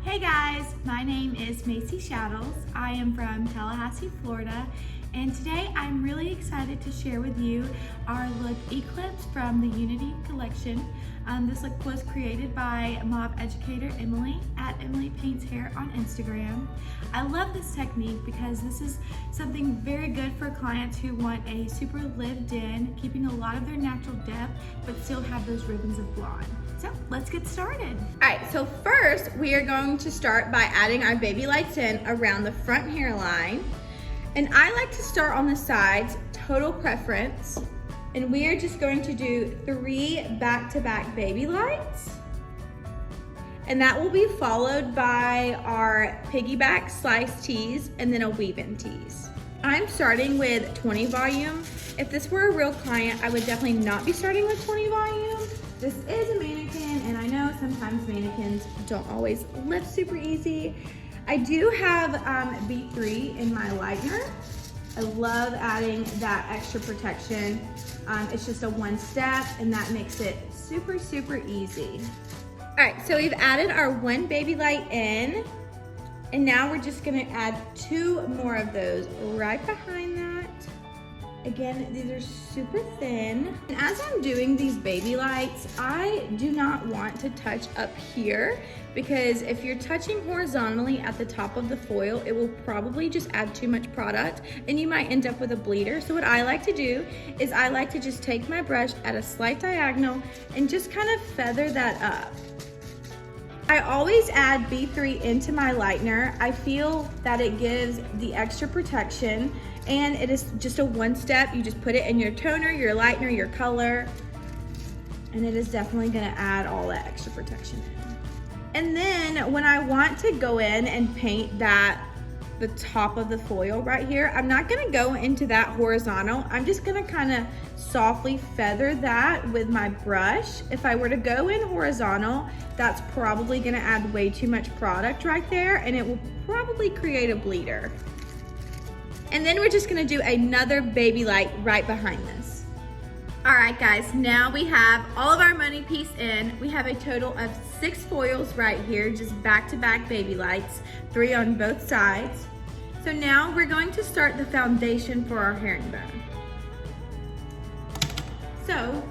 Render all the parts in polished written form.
Hey guys, my name is Macy Shaddles. I am from Tallahassee, Florida, and today I'm really excited to share with you our look Eclipse from the Unity collection. This look was created by mob educator Emily at Emily Paints Hair on Instagram. I love this technique because this is something very good for clients who want a super lived in, keeping a lot of their natural depth, but still have those ribbons of blonde. So let's get started. All right, so first we are going to start by adding our baby lights in around the front hairline. And I like to start on the sides, total preference. And we are just going to do 3 back-to-back baby lights. And that will be followed by our piggyback slice tees and then a weave-in tees. I'm starting with 20 volume. If this were a real client, I would definitely not be starting with 20 volume. This is a mannequin, and I know sometimes mannequins don't always lift super easy. I do have B3 in my lightener. I love adding that extra protection. It's just a 1 step, and that makes it super, super easy. All right, so we've added our 1 baby light in, and now we're just gonna add 2 more of those right behind that. Again, these are super thin. And as I'm doing these baby lights, I do not want to touch up here because if you're touching horizontally at the top of the foil, it will probably just add too much product and you might end up with a bleeder. So what I like to do is I like to just take my brush at a slight diagonal and just kind of feather that up. I always add B3 into my lightener. I feel that it gives the extra protection and it is just a 1 step. You just put it in your toner, your lightener, your color, and it is definitely gonna add all that extra protection in. And then when I want to go in and paint the top of the foil right here, I'm not gonna go into that horizontal. I'm just gonna kind of softly feather that with my brush. If I were to go in horizontal, that's probably gonna add way too much product right there and it will probably create a bleeder. And then we're just gonna do another baby light right behind this. All right guys, now we have all of our money piece in. We have a total of 6 foils right here, just back-to-back baby lights, 3 on both sides. So now we're going to start the foundation for our herringbone. So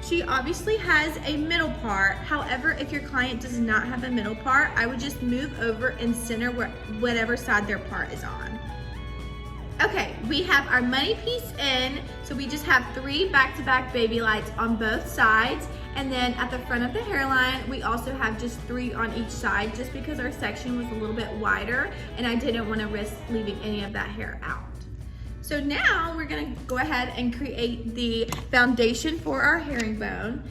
she obviously has a middle part. However, if your client does not have a middle part, I would just move over and center whatever side their part is on. Okay, we have our money piece in, so we just have 3 back-to-back baby lights on both sides, and then at the front of the hairline, we also have just 3 on each side, just because our section was a little bit wider, and I didn't want to risk leaving any of that hair out. So now we're gonna go ahead and create the foundation for our herringbone.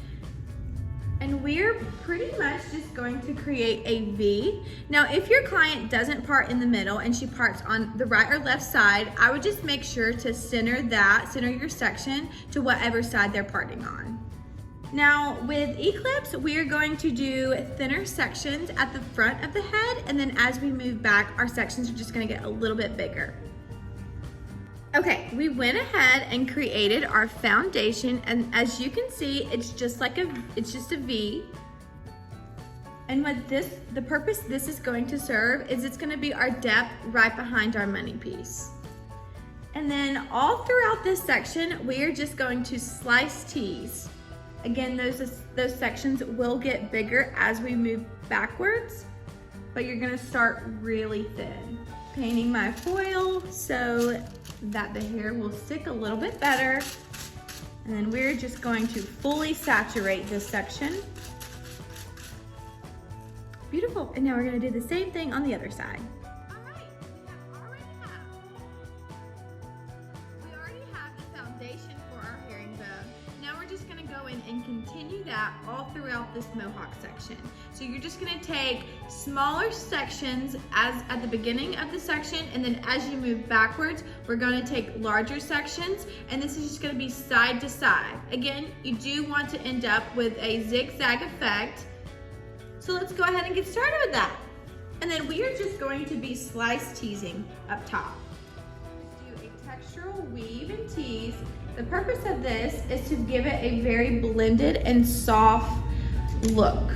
And we're pretty much just going to create a V. Now, if your client doesn't part in the middle and she parts on the right or left side, I would just make sure to center your section to whatever side they're parting on. Now, with Eclipse, we are going to do thinner sections at the front of the head, and then as we move back, our sections are just gonna get a little bit bigger. Okay, we went ahead and created our foundation, and as you can see, it's just a V. And what the purpose this is going to serve is it's gonna be our depth right behind our money piece. And then all throughout this section, we are just going to slice tees. Again, those sections will get bigger as we move backwards, but you're gonna start really thin. Painting my foil so that the hair will stick a little bit better. And then we're just going to fully saturate this section. Beautiful, and now we're gonna do the same thing on the other side. We already have the foundation for our herringbone. Now we're just gonna go in and continue that all throughout this mohawk section. So you're just gonna take smaller sections at the beginning of the section, and then as you move backwards, we're gonna take larger sections, and this is just gonna be side to side. Again, you do want to end up with a zigzag effect. So let's go ahead and get started with that. And then we are just going to be slice teasing up top. Let's do a textural weave and tease. The purpose of this is to give it a very blended and soft look.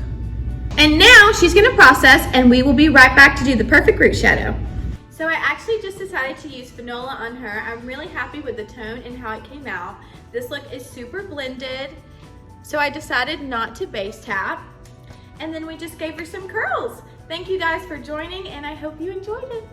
And now she's gonna process and we will be right back to do the perfect root shadow. So I actually just decided to use Fanola on her. I'm really happy with the tone and how it came out. This look is super blended. So I decided not to base tap. And then we just gave her some curls. Thank you guys for joining and I hope you enjoyed it.